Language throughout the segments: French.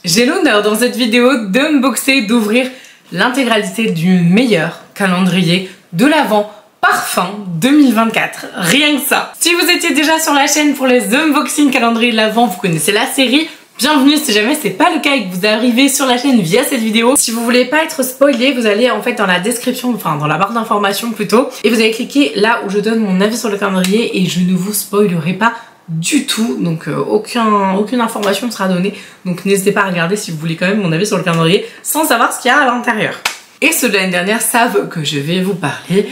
J'ai l'honneur dans cette vidéo d'unboxer, d'ouvrir l'intégralité du meilleur calendrier de l'Avent parfum 2024. Rien que ça. Si vous étiez déjà sur la chaîne pour les unboxing calendrier de l'Avent, vous connaissez la série. Bienvenue si jamais c'est pas le cas et que vous arrivez sur la chaîne via cette vidéo. Si vous voulez pas être spoilé, vous allez en fait dans la description, enfin dans la barre d'informations plutôt, et vous allez cliquer là où je donne mon avis sur le calendrier et je ne vous spoilerai pas du tout, donc aucune information ne sera donnée, donc n'hésitez pas à regarder si vous voulez quand même mon avis sur le calendrier sans savoir ce qu'il y a à l'intérieur. Et ceux de l'année dernière savent que je vais vous parler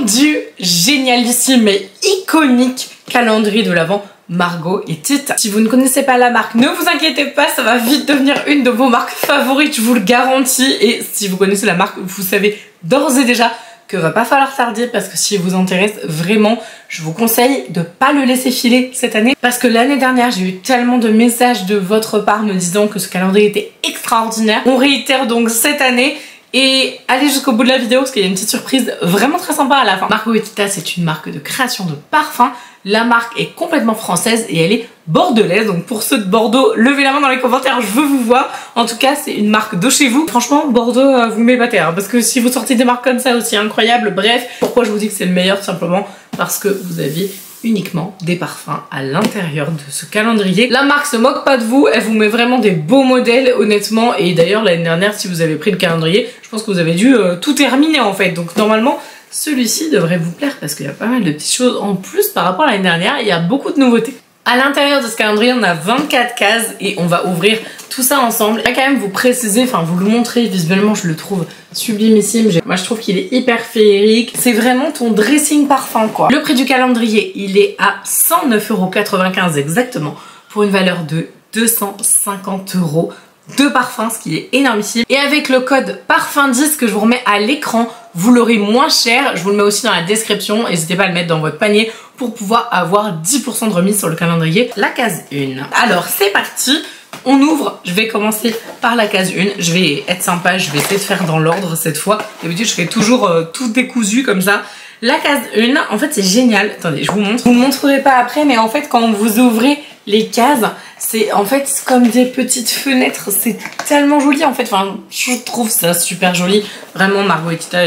du génialissime et iconique calendrier de l'Avent Margot et Tita. Si vous ne connaissez pas la marque, ne vous inquiétez pas, ça va vite devenir une de vos marques favorites, je vous le garantis. Et si vous connaissez la marque, vous savez d'ores et déjà que va pas falloir tarder, parce que si elle vous intéresse vraiment, je vous conseille de pas le laisser filer cette année, parce que l'année dernière j'ai eu tellement de messages de votre part me disant que ce calendrier était extraordinaire. On réitère donc cette année. Et allez jusqu'au bout de la vidéo parce qu'il y a une petite surprise vraiment très sympa à la fin. Margot et Tita, c'est une marque de création de parfums. La marque est complètement française et elle est bordelaise. Donc pour ceux de Bordeaux, levez la main dans les commentaires, je veux vous voir. En tout cas, c'est une marque de chez vous. Franchement, Bordeaux, vous m'épatez. Hein, parce que si vous sortez des marques comme ça aussi incroyables, bref. Pourquoi je vous dis que c'est le meilleur? Tout simplement parce que vous avez uniquement des parfums à l'intérieur de ce calendrier. La marque se moque pas de vous, elle vous met vraiment des beaux modèles honnêtement, et d'ailleurs l'année dernière si vous avez pris le calendrier, je pense que vous avez dû tout terminer en fait, donc normalement celui-ci devrait vous plaire parce qu'il y a pas mal de petites choses en plus par rapport à l'année dernière, il y a beaucoup de nouveautés. À l'intérieur de ce calendrier, on a 24 cases et on va ouvrir tout ça ensemble. Je vais quand même vous préciser, enfin vous le montrer visuellement, je le trouve sublimissime. Moi je trouve qu'il est hyper féerique. C'est vraiment ton dressing parfum quoi. Le prix du calendrier, il est à 109,95 € exactement, pour une valeur de 250 € de parfum, ce qui est énormissime. Et avec le code parfum10 que je vous remets à l'écran, vous l'aurez moins cher. Je vous le mets aussi dans la description. N'hésitez pas à le mettre dans votre panier pour pouvoir avoir 10% de remise sur le calendrier. La case 1. Alors c'est parti, on ouvre. Je vais commencer par la case 1. Je vais être sympa, je vais essayer de faire dans l'ordre cette fois. D'habitude je fais toujours tout décousu comme ça. La case 1, en fait c'est génial. Attendez, je vous montre. Je vous le montrerai pas après, mais en fait quand vous ouvrez les cases, c'est en fait comme des petites fenêtres, c'est tellement joli en fait, enfin je trouve ça super joli, vraiment Margot et Tita,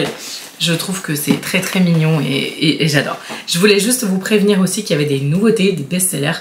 je trouve que c'est très très mignon et j'adore. Je voulais juste vous prévenir aussi qu'il y avait des nouveautés, des best-sellers,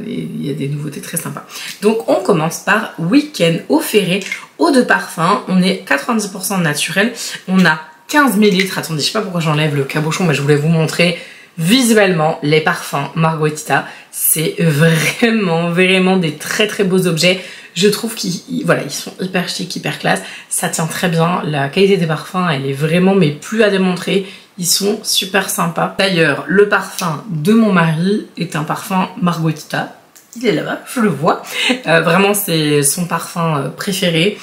il y a des nouveautés très sympas. Donc on commence par Week-end Eau Ferrée, eau de parfum, on est 90% naturel, on a 15 ml, attendez je sais pas pourquoi j'enlève le cabochon mais je voulais vous montrer visuellement les parfums Margot et Tita. C'est vraiment des très très beaux objets. Je trouve qu'ils voilà, ils sont hyper chic, hyper classe. Ça tient très bien. La qualité des parfums, elle est vraiment mais plus à démontrer. Ils sont super sympas. D'ailleurs, le parfum de mon mari est un parfum Margot et Tita. Il est là-bas, je le vois. Vraiment, c'est son parfum préféré.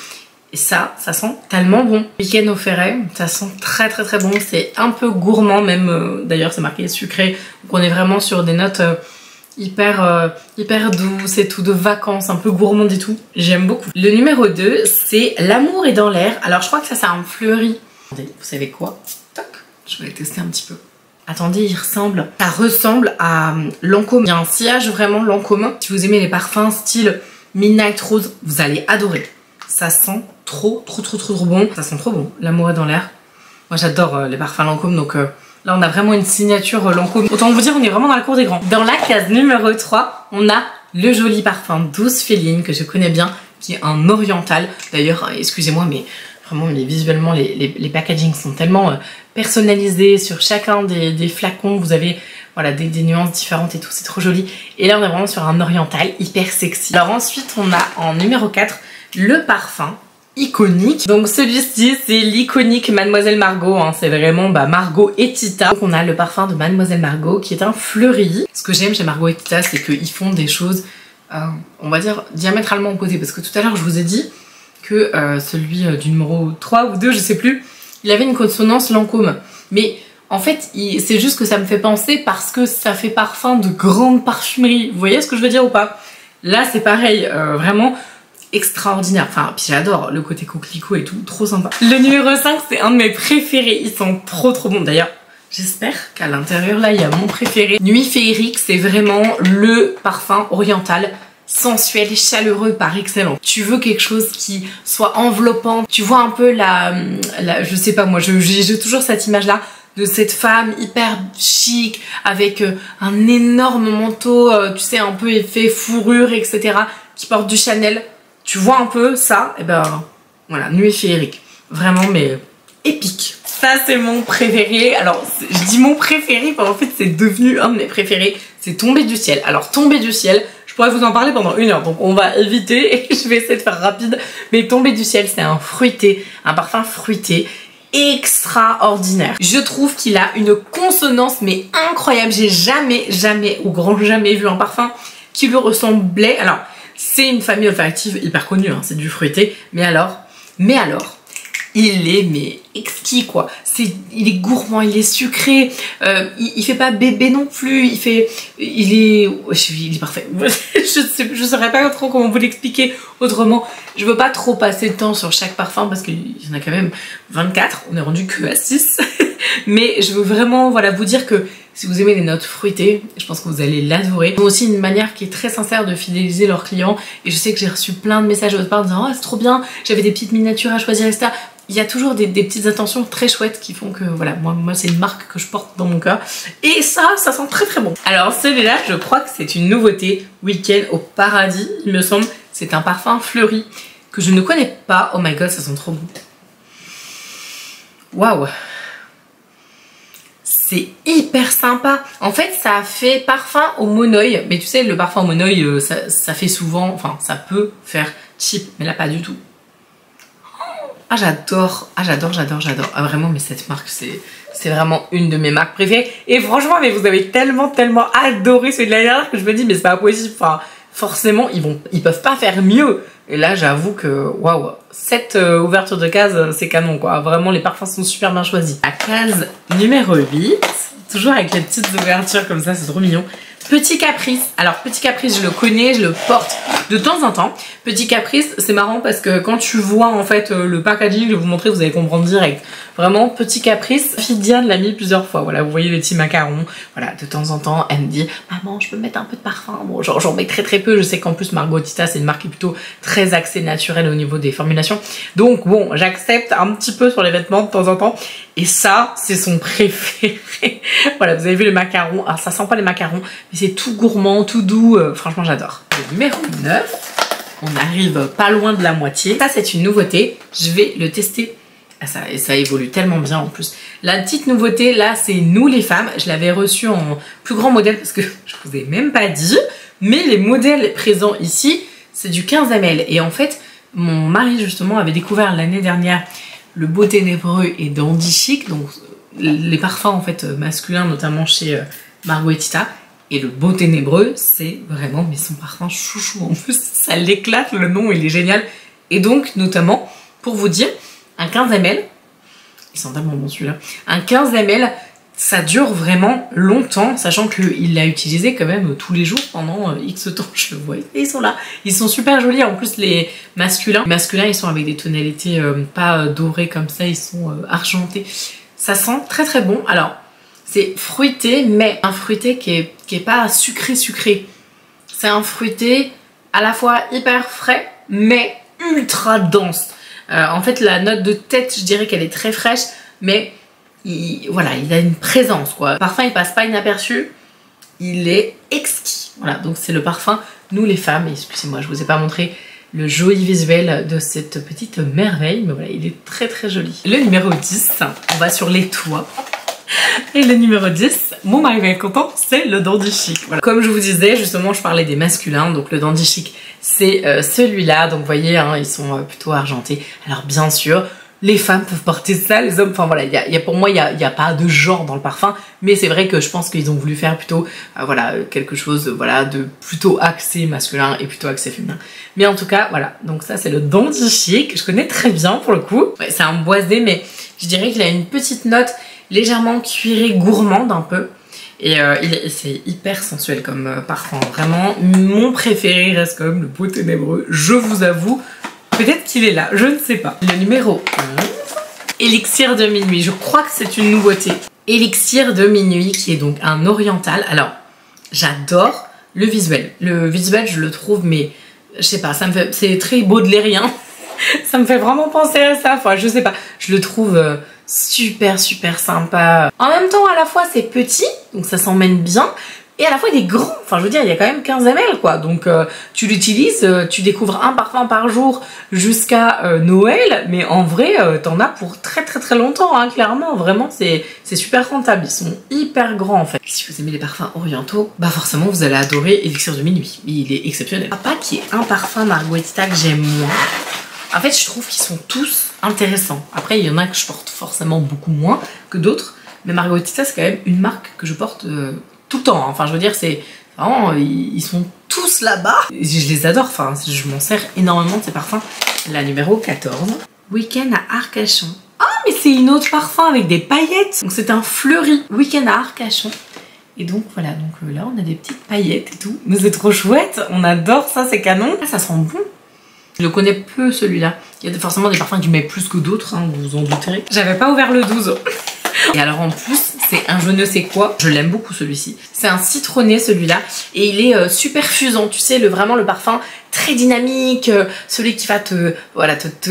Et ça sent tellement bon. Week-end Eau Ferrée, ça sent très bon. C'est un peu gourmand même. D'ailleurs, c'est marqué sucré. Donc on est vraiment sur des notes hyper douces et tout, de vacances, un peu gourmand et tout. J'aime beaucoup. Le numéro 2, c'est L'amour est dans l'air. Alors je crois que ça un fleuri. Attendez, vous savez quoi? Toc, je vais tester un petit peu. Attendez, ça ressemble à Lancôme. Il y a un sillage vraiment Lancôme. Si vous aimez les parfums style Midnight Rose, vous allez adorer. Ça sent trop bon. Ça sent trop bon. L'amour est dans l'air. Moi j'adore les parfums Lancôme, donc là on a vraiment une signature Lancôme. Autant vous dire, on est vraiment dans la cour des grands. Dans la case numéro 3, on a le joli parfum Douce Féline que je connais bien, qui est un oriental. D'ailleurs, excusez-moi, mais vraiment visuellement les packagings sont tellement personnalisés sur chacun des flacons. Vous avez voilà, des nuances différentes et tout, c'est trop joli. Et là on est vraiment sur un oriental hyper sexy. Alors ensuite on a en numéro 4 le parfum iconique. Donc celui-ci c'est l'iconique Mademoiselle Margot, hein. C'est vraiment Margot et Tita. Donc on a le parfum de Mademoiselle Margot qui est un fleuri. Ce que j'aime chez Margot et Tita, c'est qu'ils font des choses on va dire diamétralement opposées, parce que tout à l'heure je vous ai dit que celui du numéro 3 ou 2 je sais plus, il avait une consonance Lancôme, mais en fait c'est juste que ça me fait penser parce que ça fait parfum de grande parfumerie. Vous voyez ce que je veux dire ou pas? Là c'est pareil, vraiment extraordinaire. Enfin, puis j'adore le côté coquelicot et tout, trop sympa. Le numéro 5, c'est un de mes préférés. Ils sont trop bons. D'ailleurs, j'espère qu'à l'intérieur, là, il y a mon préféré. Nuit féerique, c'est vraiment le parfum oriental. sensuel, chaleureux par excellence. Tu veux quelque chose qui soit enveloppant. Tu vois un peu je sais pas moi, j'ai toujours cette image là de cette femme hyper chic avec un énorme manteau, tu sais, un peu effet fourrure, etc. qui porte du Chanel. Tu vois un peu ça, et ben voilà, Nuit féerique. Vraiment, mais épique. Ça, c'est mon préféré. Alors, je dis mon préféré, parce qu'en fait, c'est devenu un de mes préférés. C'est Tombé du ciel. Alors, Tombé du ciel, je pourrais vous en parler pendant 1 heure, donc on va éviter et je vais essayer de faire rapide. Mais Tombé du ciel, c'est un fruité, un parfum fruité extraordinaire. Je trouve qu'il a une consonance mais incroyable. J'ai jamais au grand jamais vu un parfum qui lui ressemblait. Alors c'est une famille olfactive hyper connue, hein, c'est du fruité, mais alors il est mais exquis quoi. Il est gourmand, il est sucré, il fait pas bébé non plus, il est parfait. je saurais pas trop comment vous l'expliquer autrement. Je veux pas trop passer de temps sur chaque parfum parce qu'il y en a quand même 24, on est rendu que à 6. Mais je veux vraiment voilà, vous dire que si vous aimez les notes fruitées, je pense que vous allez l'adorer. C'est aussi une manière qui est très sincère de fidéliser leurs clients. Et je sais que j'ai reçu plein de messages de votre part en disant « Oh, c'est trop bien, j'avais des petites miniatures à choisir, etc. » Il y a toujours des petites attentions très chouettes qui font que voilà, moi c'est une marque que je porte dans mon cœur. Et ça sent très très bon. Alors celui-là, je crois que c'est une nouveauté. Week-end au paradis, il me semble. C'est un parfum fleuri que je ne connais pas. Oh my god, ça sent trop bon. Waouh! C'est hyper sympa. En fait, ça fait parfum au monoeil. Mais tu sais, le parfum au monoeil, ça fait souvent... Enfin, ça peut faire cheap. Mais là, pas du tout. Ah, j'adore. Ah, j'adore. Ah, vraiment, mais cette marque, c'est vraiment une de mes marques préférées. Et franchement, mais vous avez tellement adoré celui de l'année dernière que je me dis, mais c'est pas possible. Enfin, forcément, ils peuvent pas faire mieux. Et là, j'avoue que, waouh, cette ouverture de case, c'est canon, quoi. Vraiment, les parfums sont super bien choisis. La case numéro 8, toujours avec les petites ouvertures comme ça, c'est trop mignon. Petit Caprice. Alors, Petit Caprice, je le connais, je le porte de temps en temps. Petit Caprice, c'est marrant parce que quand tu vois, en fait, le packaging, je vais vous montrer, vous allez comprendre direct. Vraiment, Petit Caprice, fille Diane l'a mis plusieurs fois. Voilà, vous voyez les petits macarons. Voilà, de temps en temps, elle me dit « Maman, je peux mettre un peu de parfum ?» Bon, genre, j'en mets très peu. Je sais qu'en plus, Margot Tita, c'est une marque qui est plutôt très axée naturelle au niveau des formulations. Donc, bon, j'accepte un petit peu sur les vêtements de temps en temps. Et ça, c'est son préféré. Voilà, vous avez vu le macaron. Alors, ça sent pas les macarons, mais c'est tout gourmand, tout doux. Franchement, j'adore. Le numéro 9, on arrive pas loin de la moitié. Ça, c'est une nouveauté. Je vais le tester. Ah, ça évolue tellement bien en plus. La petite nouveauté, là, c'est Nous les femmes. Je l'avais reçu en plus grand modèle parce que je vous ai même pas dit. Mais les modèles présents ici, c'est du 15 ml. Et en fait, mon mari, justement, avait découvert l'année dernière le Beau Ténébreux et Dandy Chic. Donc, les parfums, en fait, masculins, notamment chez Margot Tita. Et le Beau Ténébreux, c'est vraiment, mais son parfum chouchou. En plus, ça l'éclate, le nom, il est génial. Et donc, notamment, pour vous dire, un 15 ml, il sent tellement bon celui-là, un 15 ml, ça dure vraiment longtemps, sachant qu'il l'a utilisé quand même tous les jours pendant X temps, je le vois, et ils sont là, ils sont super jolis. En plus les masculins, ils sont avec des tonalités pas dorées comme ça, ils sont argentés, ça sent très bon. Alors c'est fruité, mais un fruité qui est pas sucré, c'est un fruité à la fois hyper frais, mais ultra dense. En fait, la note de tête, je dirais qu'elle est très fraîche, mais voilà, il a une présence, quoi. Le parfum, il passe pas inaperçu, il est exquis. Voilà, donc c'est le parfum Nous les femmes. Et excusez-moi, je vous ai pas montré le joli visuel de cette petite merveille, mais voilà, il est très joli. Le numéro 10, on va sur les toits. Et le numéro 10, mon mari va être content, c'est le Dandy Chic. Voilà. Comme je vous disais, justement, je parlais des masculins, donc le Dandy Chic, c'est celui-là. Donc vous voyez, hein, ils sont plutôt argentés. Alors bien sûr, les femmes peuvent porter ça, les hommes, enfin voilà, pour moi, il n'y a pas de genre dans le parfum, mais c'est vrai que je pense qu'ils ont voulu faire plutôt, voilà, quelque chose voilà, de plutôt axé masculin et plutôt axé féminin. Mais en tout cas, voilà, donc ça c'est le Dandy Chic, je connais très bien pour le coup. Ouais, c'est un boisé, mais je dirais qu'il a une petite note légèrement cuirée, gourmande un peu. Et c'est hyper sensuel comme parfum. Vraiment, mon préféré reste quand même le Beau Ténébreux, je vous avoue. Peut-être qu'il est là, je ne sais pas. Le numéro 11, Élixir de minuit. Je crois que c'est une nouveauté. Élixir de minuit, qui est donc un oriental. Alors, j'adore le visuel. Le visuel, je le trouve, mais je sais pas, ça me fait, c'est très baudelairien. Ça me fait vraiment penser à ça. Enfin, je sais pas, je le trouve super sympa. En même temps, à la fois, c'est petit, donc ça s'emmène bien. Et à la fois, il est grand. Enfin, je veux dire, il y a quand même 15 ml, quoi. Donc, tu l'utilises, tu découvres un parfum par jour jusqu'à Noël. Mais en vrai, t'en as pour très longtemps, hein, clairement. Vraiment, c'est super rentable. Ils sont hyper grands, en fait. Si vous aimez les parfums orientaux, bah forcément, vous allez adorer Elixir de minuit. Il est exceptionnel. Pas qu'il y ait un parfum Margherita que j'aime moins. En fait, je trouve qu'ils sont tous intéressants. Après, il y en a que je porte forcément beaucoup moins que d'autres. Mais Margherita, c'est quand même une marque que je porte... tout le temps, hein. Enfin je veux dire c'est vraiment, ils sont tous là-bas. Je les adore, enfin je m'en sers énormément de ces parfums. La numéro 14, Week-end à Arcachon. Ah mais c'est une autre parfum avec des paillettes. Donc c'est un fleuri, Week-end à Arcachon. Et donc voilà, donc là on a des petites paillettes et tout. Mais c'est trop chouette, on adore ça, c'est canon. Ah, ça sent bon. Je le connais peu celui-là. Il y a forcément des parfums que je mets plus que d'autres, hein, vous vous en douterez. J'avais pas ouvert le 12. Et alors en plus, c'est un je ne sais quoi. Je l'aime beaucoup celui-ci. C'est un citronné celui-là. Et il est super fusant. Tu sais, vraiment le parfum très dynamique. Celui qui va te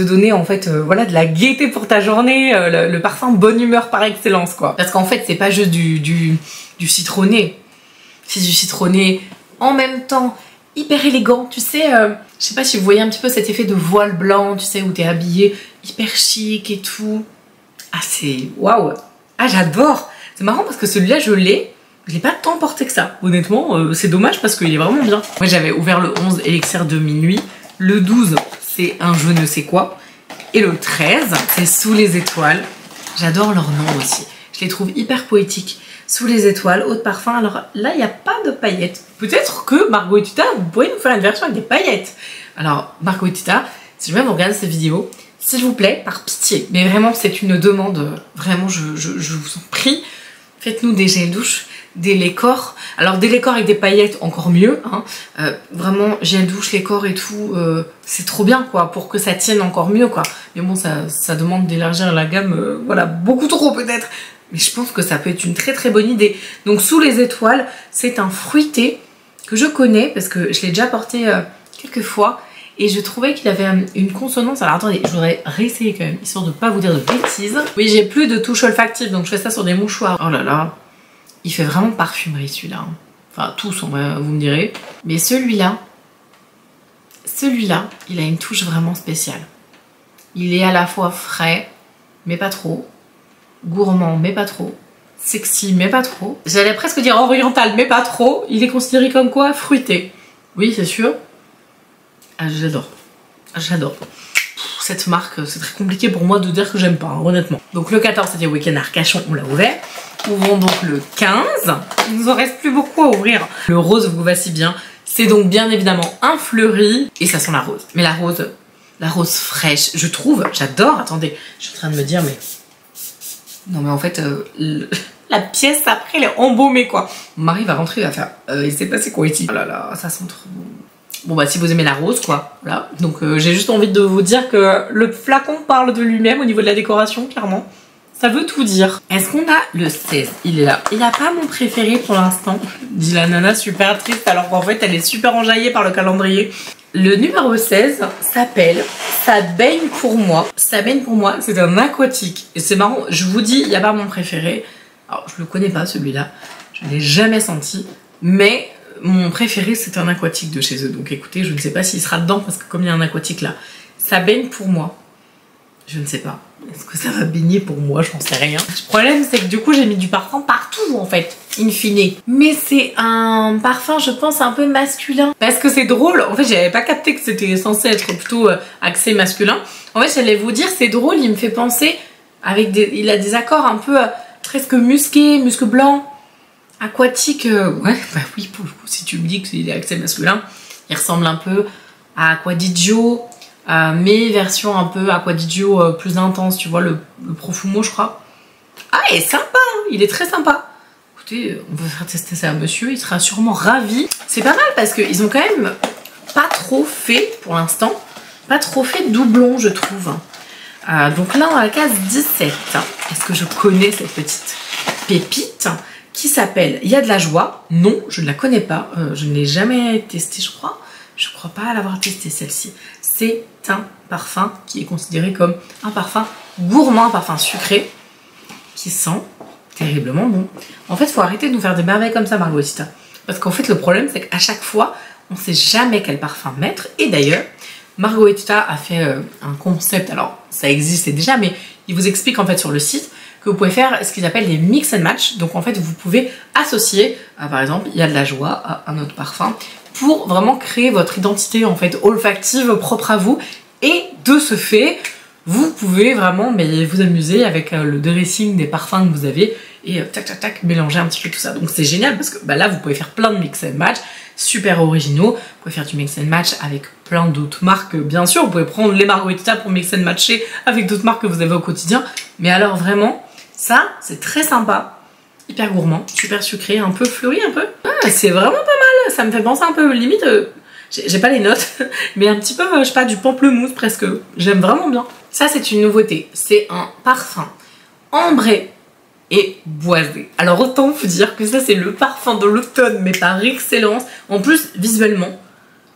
donner en fait voilà, de la gaieté pour ta journée. Le parfum bonne humeur par excellence, quoi. Parce qu'en fait, c'est pas juste du citronné. C'est du citronné en même temps hyper élégant. Tu sais, je sais pas si vous voyez un petit peu cet effet de voile blanc, tu sais, où t'es habillé hyper chic et tout. Ah, c'est waouh! Ah, j'adore! C'est marrant parce que celui-là, je l'ai pas tant porté que ça. Honnêtement, c'est dommage parce qu'il est vraiment bien. Moi, j'avais ouvert le 11 Elixir de minuit. Le 12, c'est un je ne sais quoi. Et le 13, c'est Sous les étoiles. J'adore leur nom aussi. Je les trouve hyper poétiques. Sous les étoiles, eau de parfum. Alors là, il n'y a pas de paillettes. Peut-être que Margherita, vous pourriez nous faire une version avec des paillettes. Alors, Margherita, si jamais vous regardez cette vidéo, s'il vous plaît, par pitié, mais vraiment c'est une demande, vraiment je vous en prie, faites-nous des gels douche, des laits corps. Alors des laits corps avec des paillettes, encore mieux, hein. Vraiment gel douche, lait corps et tout, c'est trop bien quoi, pour que ça tienne encore mieux quoi. Mais bon, ça demande d'élargir la gamme, voilà, beaucoup trop peut-être. Mais je pense que ça peut être une très bonne idée. Donc Sous les étoiles, c'est un fruité que je connais parce que je l'ai déjà porté quelques fois. Et je trouvais qu'il avait une consonance. Alors attendez, je voudrais réessayer quand même, histoire de pas vous dire de bêtises. Oui, j'ai plus de touche olfactive, donc je fais ça sur des mouchoirs. Oh là là, il fait vraiment parfumerie celui-là. Enfin, tous, vous me direz. Mais celui-là, il a une touche vraiment spéciale. Il est à la fois frais, mais pas trop. Gourmand, mais pas trop. Sexy, mais pas trop. J'allais presque dire oriental, mais pas trop. Il est considéré comme quoi? Fruité. Oui, c'est sûr. Ah, j'adore. J'adore. Cette marque, c'est très compliqué pour moi de dire que j'aime pas, hein, honnêtement. Donc le 14, c'était Week-end à Arcachon, on l'a ouvert. Ouvrons donc le 15. Il nous en reste plus beaucoup à ouvrir. Le rose vous va si bien. C'est donc bien évidemment un fleuri. Et ça sent la rose. Mais la rose fraîche, je trouve. J'adore. Attendez, je suis en train de me dire, mais... Non mais en fait, la pièce après, elle est embaumée quoi. Mon mari va rentrer, il va faire... il s'est passé quoi ici? Oh là là, ça sent trop bon. Bon bah si vous aimez la rose quoi, voilà. Donc j'ai juste envie de vous dire que le flacon parle de lui-même au niveau de la décoration, clairement. Ça veut tout dire. Est-ce qu'on a le 16? Il est là. Il n'a pas mon préféré pour l'instant, dit la nana super triste alors qu'en fait elle est super enjaillée par le calendrier. Le numéro 16 s'appelle Ça baigne pour moi. Ça baigne pour moi, c'est un aquatique. Et c'est marrant, je vous dis, il n'y a pas mon préféré. Alors je le connais pas celui-là, je ne l'ai jamais senti, mais... Mon préféré c'est un aquatique de chez eux, donc écoutez, je ne sais pas s'il sera dedans parce que comme il y a un aquatique là, ça baigne pour moi. Je ne sais pas, est-ce que ça va baigner pour moi, j'en sais rien. Le problème c'est que du coup j'ai mis du parfum partout en fait, in fine. Mais c'est un parfum je pense un peu masculin. Parce que c'est drôle, en fait j'avais pas capté que c'était censé être plutôt axé masculin. En fait j'allais vous dire c'est drôle, il me fait penser, avec il a des accords un peu presque musqués, musc blanc. Aquatique, ouais, bah oui, pour le coup, si tu me dis que c'est accès masculin, il ressemble un peu à Acquadigio, mais version un peu Acquadigio plus intense, tu vois, le Profumo, je crois. Ah, il est sympa, hein, il est très sympa. Écoutez, on va faire tester ça à monsieur, il sera sûrement ravi. C'est pas mal parce qu'ils ont quand même pas trop fait, pour l'instant, pas trop fait de doublon, je trouve. Donc là, on a la case 17. Est-ce que je connais cette petite pépite qui s'appelle Il y a de la joie. Non, je ne la connais pas, je ne l'ai jamais testée, je crois. Je crois pas l'avoir testée celle-ci. C'est un parfum qui est considéré comme un parfum gourmand, un parfum sucré qui sent terriblement bon. En fait, il faut arrêter de nous faire des merveilles comme ça, Margotita. Parce qu'en fait, le problème, c'est qu'à chaque fois, on ne sait jamais quel parfum mettre. Et d'ailleurs, Margotita a fait un concept. Alors, ça existait déjà, mais il vous explique en fait sur le site que vous pouvez faire ce qu'ils appellent des mix and match. Donc en fait, vous pouvez associer, par exemple, Il y a de la joie à un autre parfum pour vraiment créer votre identité en fait olfactive propre à vous. Et de ce fait, vous pouvez vraiment vous amuser avec le dressing des parfums que vous avez et tac tac tac mélanger un petit peu tout ça. Donc c'est génial parce que là vous pouvez faire plein de mix and match super originaux. Vous pouvez faire du mix and match avec plein d'autres marques bien sûr. Vous pouvez prendre les Margotita pour mix and matcher avec d'autres marques que vous avez au quotidien. Mais alors vraiment ça c'est très sympa, hyper gourmand, super sucré, un peu fleuri un peu. Ah, c'est vraiment pas mal. Ça me fait penser un peu limite. J'ai pas les notes, mais un petit peu, je sais pas, du pamplemousse presque. J'aime vraiment bien. Ça, c'est une nouveauté. C'est un parfum ambré et boisé. Alors, autant vous dire que ça, c'est le parfum de l'automne, mais par excellence. En plus, visuellement,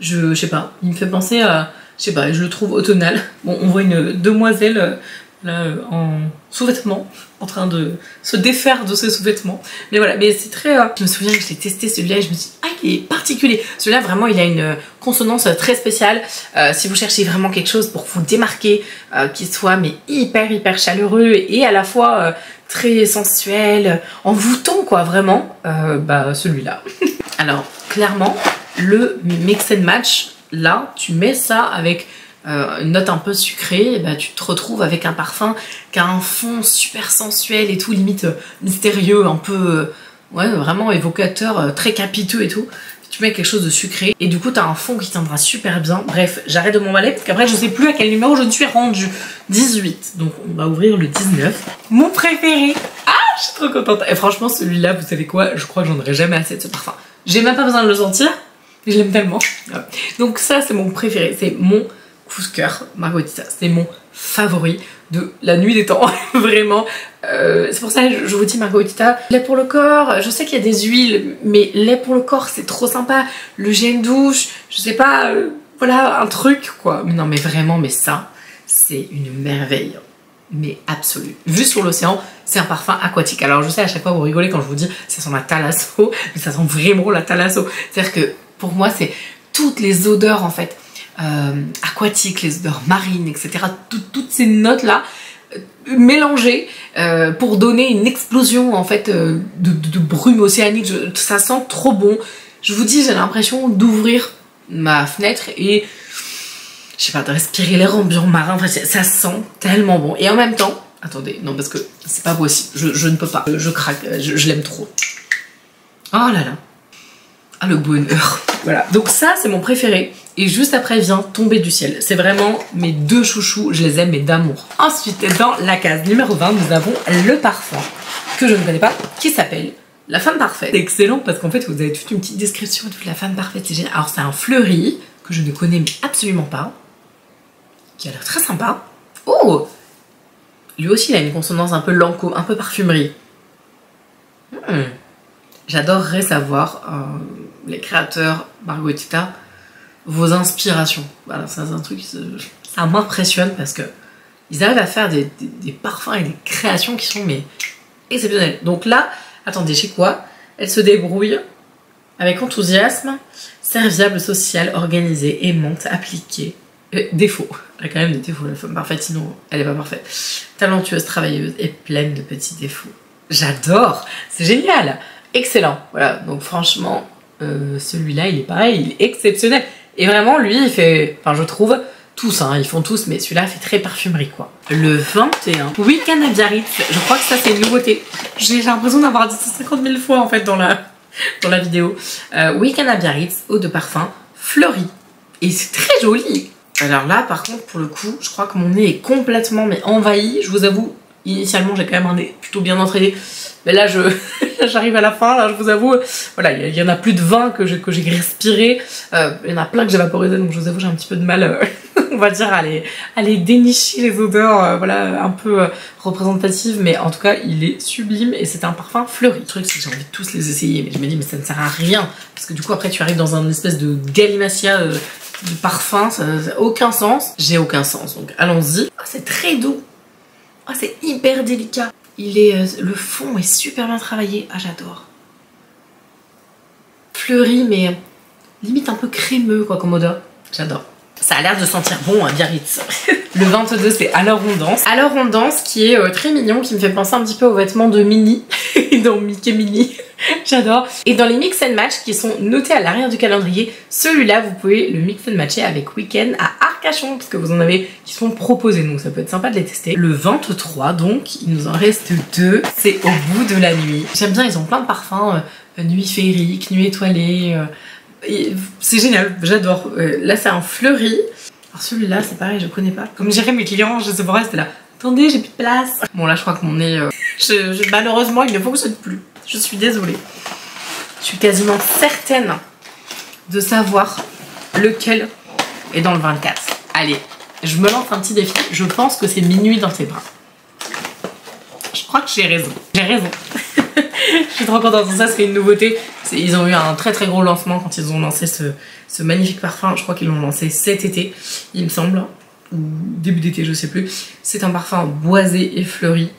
je sais pas, il me fait penser à, je sais pas, je le trouve automnal. Bon, on voit une demoiselle là, en sous-vêtements, en train de se défaire de ses sous-vêtements. Mais voilà, mais c'est très... Je me souviens que j'ai testé celui-là et je me suis dit, ah, il est particulier. Celui-là, vraiment, il a une consonance très spéciale. Si vous cherchez vraiment quelque chose pour vous démarquer, qui soit mais hyper chaleureux et à la fois très sensuel, envoûtant, quoi, vraiment, celui-là. Alors, clairement, le mix and match, là, tu mets ça avec... une note un peu sucrée, et bah, tu te retrouves avec un parfum qui a un fond super sensuel et tout, limite mystérieux, un peu ouais, vraiment évocateur, très capiteux et tout. Tu mets quelque chose de sucré et du coup tu as un fond qui tiendra super bien. Bref, j'arrête de m'emballer parce qu'après je sais plus à quel numéro je ne suis rendue. 18, donc on va ouvrir le 19. Mon préféré. Ah, je suis trop contente. Et franchement celui-là, vous savez quoi, je crois que j'en aurai jamais assez de ce parfum. J'ai même pas besoin de le sentir, mais je l'aime tellement. Donc ça c'est mon préféré, c'est mon coup de cœur, Margotita, c'est mon favori de la nuit des temps, vraiment. C'est pour ça que je vous dis Margotita, lait pour le corps, je sais qu'il y a des huiles, mais lait pour le corps c'est trop sympa, le gel douche, je sais pas, voilà, un truc quoi. Mais non mais vraiment, mais ça, c'est une merveille, mais absolue. Vu sur l'océan, c'est un parfum aquatique. Alors je sais à chaque fois vous rigolez quand je vous dis ça sent la thalasso, mais ça sent vraiment la thalasso. C'est-à-dire que pour moi c'est toutes les odeurs en fait, aquatiques, les odeurs marines, etc. Toutes ces notes là mélangées pour donner une explosion en fait de brume océanique. Ça sent trop bon. Je vous dis, j'ai l'impression d'ouvrir ma fenêtre et je sais pas, de respirer l'air ambiant marin. Enfin, ça sent tellement bon. Et en même temps, attendez, non parce que c'est pas possible. Je ne peux pas. Je craque. Je l'aime trop. Oh là là. Ah, le bonheur. Voilà, donc ça c'est mon préféré. Et juste après vient Tomber du ciel. C'est vraiment mes deux chouchous, je les aime mais d'amour. Ensuite, dans la case numéro 20, nous avons le parfum que je ne connais pas, qui s'appelle La femme parfaite. C'est excellent parce qu'en fait vous avez toute une petite description de La femme parfaite, c'est génial. Alors c'est un fleuri que je ne connais mais absolument pas, qui a l'air très sympa. Oh, lui aussi il a une consonance un peu Lancôme, un peu parfumerie. J'adorerais savoir, les créateurs Margotita, vos inspirations. Voilà, ça c'est un truc, ça m'impressionne parce que ils arrivent à faire des parfums et des créations qui sont mais exceptionnelles. Donc là, attendez, chez quoi elle se débrouille avec enthousiasme, serviable, sociale, organisée, aimante, appliquée. Défaut. Elle a quand même des défauts, la femme parfaite, sinon elle est pas parfaite. Talentueuse, travailleuse et pleine de petits défauts. J'adore, c'est génial, excellent. Voilà, donc franchement, celui-là, il est pareil, il est exceptionnel. Et vraiment, lui, il fait, enfin je trouve, tous, hein, ils font tous, mais celui-là fait très parfumerie, quoi. Le 21, Week-end à Biarritz, je crois que ça c'est une nouveauté. J'ai l'impression d'avoir dit ça 50 000 fois en fait dans la vidéo. Week-end à Biarritz, eau de parfum fleurie. Et c'est très joli. Alors là, par contre, pour le coup, je crois que mon nez est complètement envahi. Je vous avoue, initialement, j'ai quand même un nez plutôt bien entraîné. Mais là, j'arrive à la fin, là, je vous avoue. Voilà, il y en a plus de 20 que j'ai respiré. Il y en a plein que j'ai vaporisé, donc je vous avoue, j'ai un petit peu de mal on va dire, aller dénicher les odeurs voilà, un peu représentatives, mais en tout cas il est sublime et c'est un parfum fleuri. Le truc c'est que j'ai envie de tous les essayer, mais je me dis mais ça ne sert à rien parce que du coup après tu arrives dans un espèce de galimatia de parfum, ça n'a aucun sens. J'ai aucun sens, donc allons-y. Oh, c'est très doux, oh, c'est hyper délicat. Le fond est super bien travaillé, ah j'adore. Fleuri mais limite un peu crémeux quoi comme odeur, j'adore. Ça a l'air de sentir bon à Biarritz. Le 22 c'est Alors on danse. Alors on danse qui est très mignon, qui me fait penser un petit peu aux vêtements de Minnie dans Mickey Minnie. J'adore. Et dans les mix and match qui sont notés à l'arrière du calendrier, celui-là vous pouvez le mix and matcher avec Week-end à Arcachon parce que vous en avez qui sont proposés, donc ça peut être sympa de les tester. Le 23 donc, il nous en reste 2, c'est Au bout de la nuit. J'aime bien, ils ont plein de parfums, nuit féerique, nuit étoilée, c'est génial, j'adore. Là c'est un fleuri. Alors celui-là c'est pareil, je connais pas. Comme diraient mes clients, je sais pas, c'était là. Attendez, j'ai plus de place. Bon là je crois que mon nez, malheureusement il ne fonctionne plus. Je suis désolée. Je suis quasiment certaine de savoir lequel est dans le 24. Allez, je me lance un petit défi. Je pense que c'est Minuit dans tes bras. Je crois que j'ai raison. J'ai raison. Je suis trop contente. Ça c'est une nouveauté. Ils ont eu un très très gros lancement quand ils ont lancé ce magnifique parfum. Je crois qu'ils l'ont lancé cet été, il me semble. Ou début d'été, je sais plus. C'est un parfum boisé et fleuri.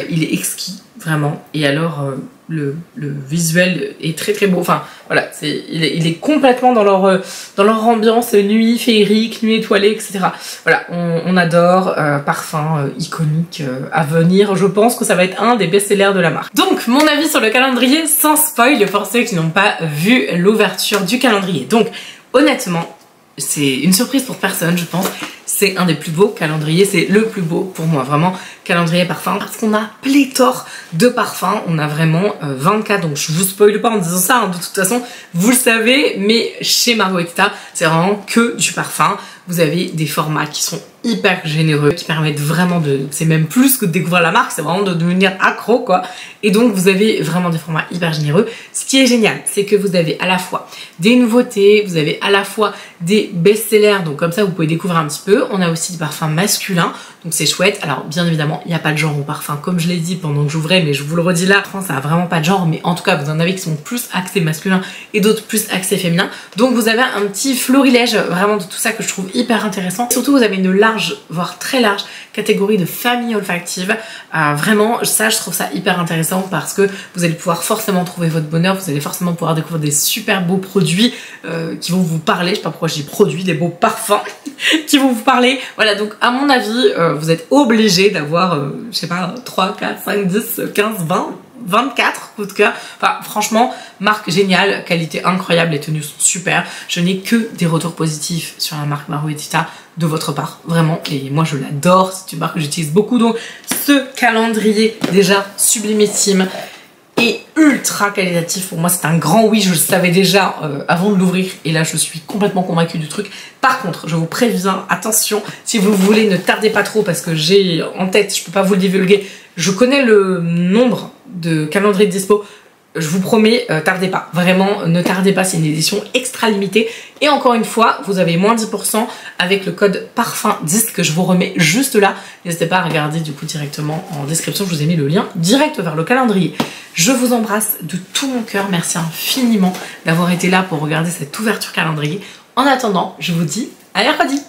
Il est exquis, vraiment. Et alors, le visuel est très très beau. Enfin, voilà, il est complètement dans leur ambiance nuit féerique, nuit étoilée, etc. Voilà, on adore. Parfum iconique à venir. Je pense que ça va être un des best-sellers de la marque. Donc, mon avis sur le calendrier sans spoil pour ceux qui n'ont pas vu l'ouverture du calendrier. Donc, honnêtement, c'est une surprise pour personne, je pense. C'est un des plus beaux calendriers, c'est le plus beau pour moi, vraiment, calendrier parfum, parce qu'on a pléthore de parfums, on a vraiment 24, donc je vous spoile pas en disant ça, hein, de toute façon, vous le savez, mais chez Margherita, c'est vraiment que du parfum. Vous avez des formats qui sont hyper généreux, qui permettent vraiment c'est même plus que de découvrir la marque, c'est vraiment de devenir accro quoi. Et donc vous avez vraiment des formats hyper généreux. Ce qui est génial, c'est que vous avez à la fois des nouveautés, vous avez à la fois des best-sellers, donc comme ça vous pouvez découvrir un petit peu. On a aussi des parfums masculins, donc c'est chouette. Alors bien évidemment, il n'y a pas de genre au parfum, comme je l'ai dit pendant que j'ouvrais, mais je vous le redis là, ça n'a vraiment pas de genre, mais en tout cas vous en avez qui sont plus axés masculins et d'autres plus axés féminins. Donc vous avez un petit florilège vraiment de tout ça que je trouve hyper intéressant. Surtout vous avez une large, voire très large catégorie de familles olfactives. Vraiment ça je trouve ça hyper intéressant parce que vous allez pouvoir forcément trouver votre bonheur, vous allez forcément pouvoir découvrir des super beaux produits qui vont vous parler. Je sais pas pourquoi je dis produits, des beaux parfums qui vont vous parler. Voilà, donc à mon avis vous êtes obligé d'avoir je sais pas 3, 4, 5, 10, 15, 20 24 coup de cœur. Enfin franchement, marque géniale, qualité incroyable, les tenues sont super. Je n'ai que des retours positifs sur la marque Margherita de votre part, vraiment, et moi je l'adore, c'est une marque que j'utilise beaucoup. Donc ce calendrier déjà sublimissime et ultra qualitatif, pour moi c'est un grand oui, je le savais déjà avant de l'ouvrir et là je suis complètement convaincue du truc. Par contre je vous préviens, attention, si vous voulez ne tardez pas trop parce que j'ai en tête, je peux pas vous le divulguer, je connais le nombre de calendriers de dispo. Je vous promets, tardez pas. Vraiment, ne tardez pas. C'est une édition extra limitée. Et encore une fois, vous avez moins 10% avec le code parfum10 que je vous remets juste là. N'hésitez pas à regarder du coup directement en description. Je vous ai mis le lien direct vers le calendrier. Je vous embrasse de tout mon cœur. Merci infiniment d'avoir été là pour regarder cette ouverture calendrier. En attendant, je vous dis à mercredi.